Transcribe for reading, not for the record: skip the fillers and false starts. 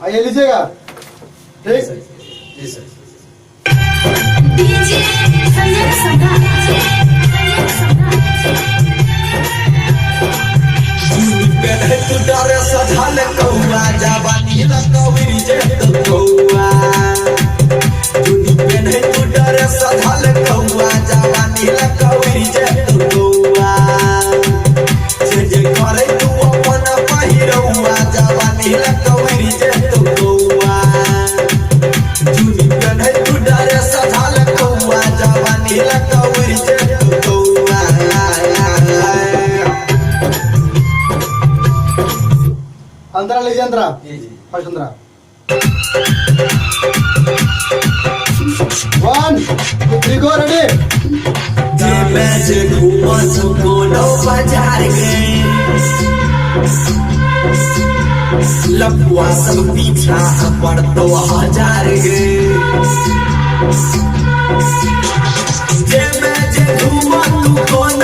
आइए लीजिएगा। ठीक जी सर। डीजे संजय तू डरे सझल कौआ जवानी लकवरी जे कौआ तूनी पेन्हे तू डरे सझल कौआ जवानी लकवरी जे कौआ जे करे तू अपन पहिरौआ जवानी लकवरी जे कौआ तूनी पेन्हे तू डरे सझल कौआ जवानी लकवरी जे कौआ। अंतरा लीजिए अंतरा। जी जी फर्स्ट अंतरा 1 2 3 गो रेडी। जे मैं जे घूमा तू कोनो बाजार गए लपुआ सब पीछा पर तो हजार गए जे मैं जे घूमा तू कोनो